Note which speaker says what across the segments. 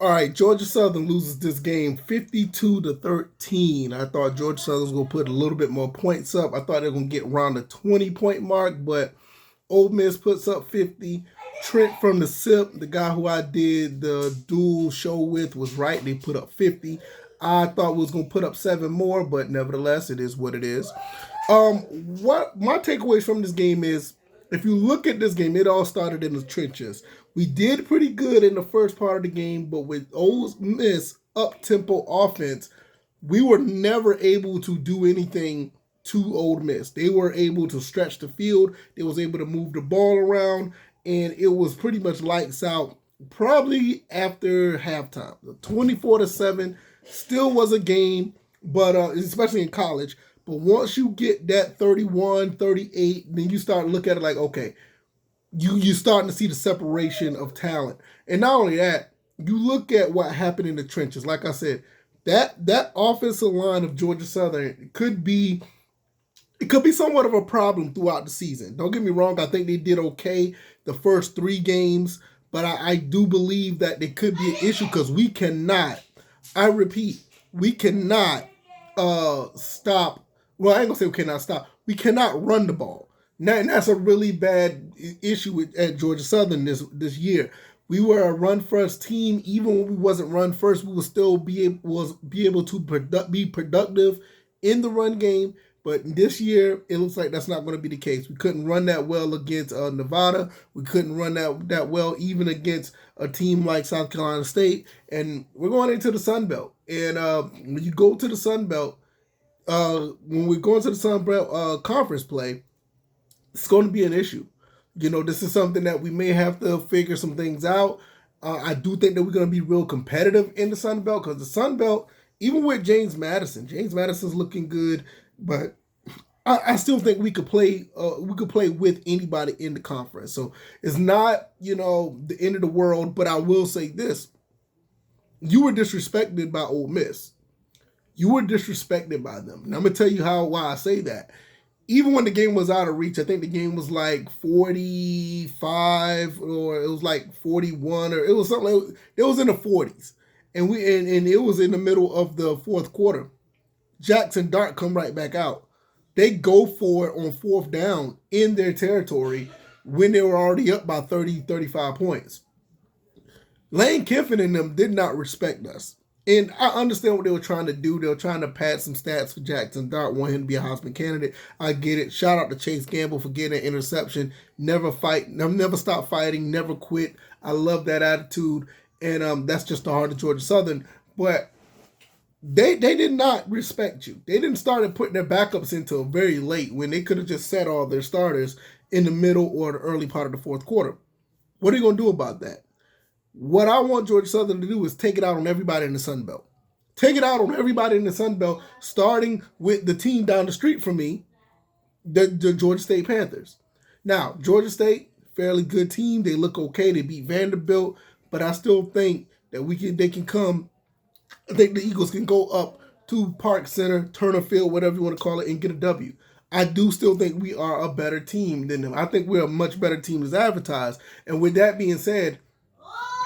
Speaker 1: All right, Georgia Southern loses this game 52-13. I thought Georgia Southern was going to put a little bit more points up. I thought they were going to get around the 20-point mark, but Ole Miss puts up 50. Trent from the SIP, the guy who I did the dual show with, was right. They put up 50. I thought we was going to put up 7 more, but nevertheless, it is what it is. What my takeaways from this game is, if you look at this game, it all started in the trenches. We did pretty good in the first part of the game, but with Ole Miss up tempo offense, we were never able to do anything to Ole Miss. They were able to stretch the field. They was able to move the ball around, and it was pretty much lights out. Probably after halftime, 24-7 still was a game, but especially in college. But once you get that 31, 38, then you start looking at it like, okay, you're starting to see the separation of talent. And not only that, you look at what happened in the trenches. Like I said, that offensive line of Georgia Southern could be somewhat of a problem throughout the season. Don't get me wrong, I think they did okay the first 3 games, but I do believe that there could be an issue because we cannot, I repeat, we cannot stop. Well, I ain't gonna say we cannot stop. We cannot run the ball. Now, and that's a really bad issue at Georgia Southern this year. We were a run first team. Even when we wasn't run first, we would still be able to be productive in the run game. But this year, it looks like that's not going to be the case. We couldn't run that well against Nevada. We couldn't run that well even against a team like South Carolina State. And we're going into the Sun Belt. And when you go to the Sun Belt, when we're going to the Sun Belt conference play, it's going to be an issue. You know, this is something that we may have to figure some things out. I do think that we're going to be real competitive in the Sun Belt because the Sun Belt, even with James Madison's looking good, but I still think we could play. We could play with anybody in the conference. So it's not, the end of the world. But I will say this: you were disrespected by Ole Miss. You were disrespected by them. And I'm gonna tell you why I say that. Even when the game was out of reach, I think the game was like 45 or it was like 41 or it was something like, it was in the 40s. And it was in the middle of the fourth quarter. Jackson Dart come right back out. They go for it on 4th down in their territory when they were already up by 30, 35 points. Lane Kiffin and them did not respect us. And I understand what they were trying to do. They were trying to pad some stats for Jackson Dart, want him to be a Heisman candidate. I get it. Shout out to Chase Gamble for getting an interception. Never stop fighting, never quit. I love that attitude. And that's just the heart of Georgia Southern. But they did not respect you. They didn't start putting their backups until very late when they could have just set all their starters in the middle or the early part of the fourth quarter. What are you going to do about that? What I want Georgia Southern to do is take it out on everybody in the Sun Belt. Take it out on everybody in the Sun Belt, starting with the team down the street from me, the Georgia State Panthers. Now, Georgia State, fairly good team. They look okay. They beat Vanderbilt, but I still think that they can come. I think the Eagles can go up to Park Center, Turner Field, whatever you want to call it, and get a W. I do still think we are a better team than them. I think we're a much better team as advertised. And with that being said,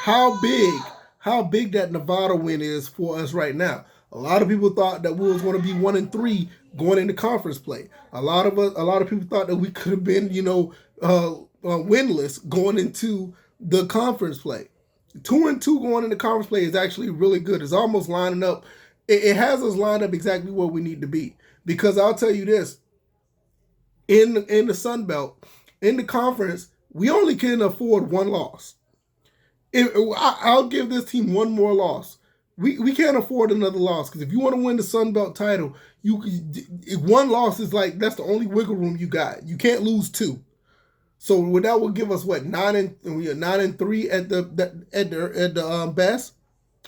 Speaker 1: how big that Nevada win is for us right now. A lot of people thought that we was going to be 1-3 going into conference play. A lot of people thought that we could have been, winless going into the conference play. 2-2 going into conference play is actually really good. It's almost lining up. It has us lined up exactly where we need to be. Because I'll tell you this: in the Sun Belt, in the conference, we only can afford one loss. I'll give this team one more loss. We can't afford another loss because if you want to win the Sun Belt title, one loss is like that's the only wiggle room you got. You can't lose 2. So that will give us 9-3 at the best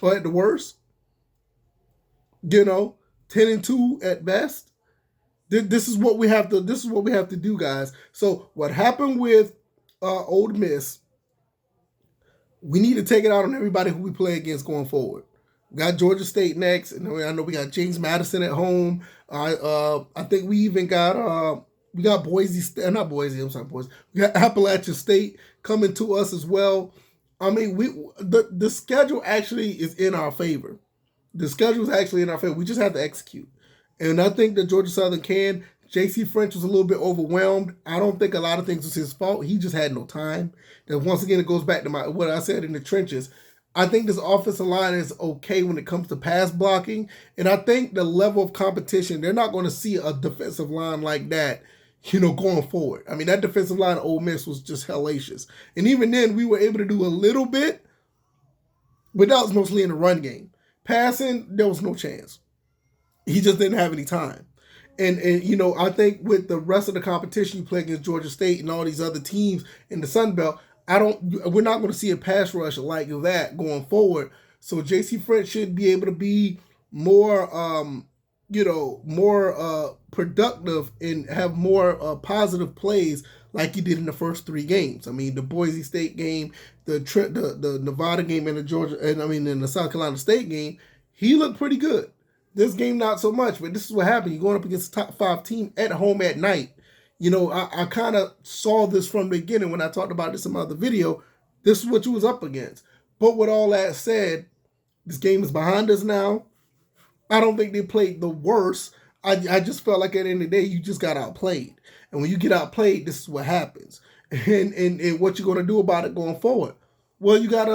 Speaker 1: or at the worst. 10-2 at best. This is what we have to. This is what we have to do, guys. So what happened with Ole Miss? We need to take it out on everybody who we play against going forward. We got Georgia State next, and I know we got James Madison at home. I think we even got we got Boise State, not Boise. I'm sorry, Boise. We got Appalachian State coming to us as well. I mean, the schedule actually is in our favor. The schedule is actually in our favor. We just have to execute. And I think that Georgia Southern can. J.C. French was a little bit overwhelmed. I don't think a lot of things was his fault. He just had no time. And once again, it goes back to what I said in the trenches. I think this offensive line is okay when it comes to pass blocking. And I think the level of competition, they're not going to see a defensive line like that, going forward. I mean, that defensive line of Ole Miss was just hellacious. And even then, we were able to do a little bit, but that was mostly in the run game. Passing, there was no chance. He just didn't have any time. And I think with the rest of the competition you play against Georgia State and all these other teams in the Sun Belt, we're not going to see a pass rush like that going forward. So J.C. French should be able to be more, more productive and have more positive plays like he did in the first 3 games. I mean, the Boise State game, the Nevada game, and in the South Carolina State game, he looked pretty good. This game, not so much, but this is what happened. You're going up against a top 5 team at home at night. I kind of saw this from the beginning when I talked about this in my other video. This is what you was up against. But with all that said, this game is behind us now. I don't think they played the worst. I just felt like at the end of the day, you just got outplayed. And when you get outplayed, this is what happens. And what you're going to do about it going forward? Well, you got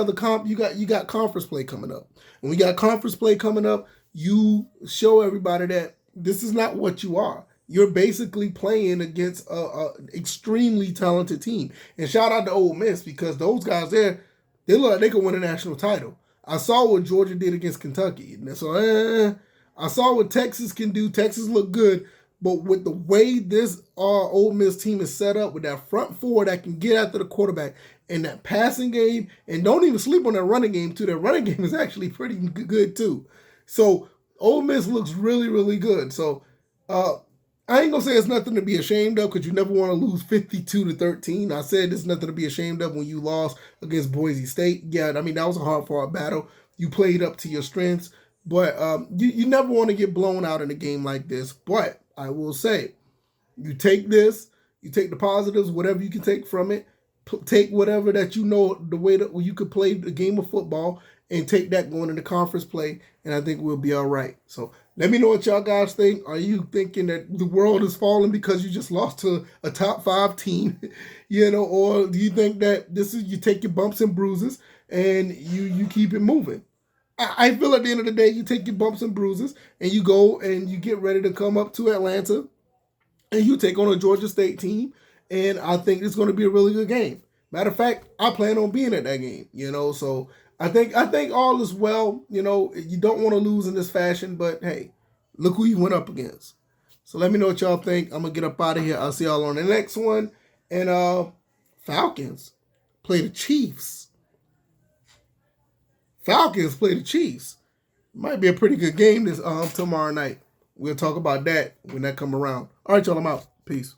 Speaker 1: you got conference play coming up. When we got conference play coming up, you show everybody that this is not what you are. You're basically playing against a extremely talented team. And shout out to Ole Miss, because those guys there, they look like they could win a national title. I saw what Georgia did against Kentucky. So I saw what Texas can do. Texas looked good. But with the way this Ole Miss team is set up, with that front four that can get after the quarterback and that passing game, and don't even sleep on that running game too. That running game is actually pretty good too. So Ole Miss looks really, really good. So I ain't gonna say it's nothing to be ashamed of, because you never want to lose 52-13. I said there's nothing to be ashamed of when you lost against Boise State. Yeah, I mean, that was a hard-fought battle. You played up to your strengths, but you never want to get blown out in a game like this. But I will say, you take this, you take the positives, whatever you can take from it, take whatever that the way that you could play the game of football, and take that going into conference play, and I think we'll be all right. So let me know what y'all guys think. Are you thinking that the world is falling because you just lost to a top 5 team, or do you think that you take your bumps and bruises and you keep it moving? I feel at the end of the day, you take your bumps and bruises and you go and you get ready to come up to Atlanta and you take on a Georgia State team, and I think it's going to be a really good game. Matter of fact, I plan on being at that game, so I think all is well. You don't want to lose in this fashion, but hey, look who you went up against. So let me know what y'all think. I'm going to get up out of here. I'll see y'all on the next one. And Falcons play the Chiefs. Might be a pretty good game this tomorrow night. We'll talk about that when that come around. All right, y'all, I'm out. Peace.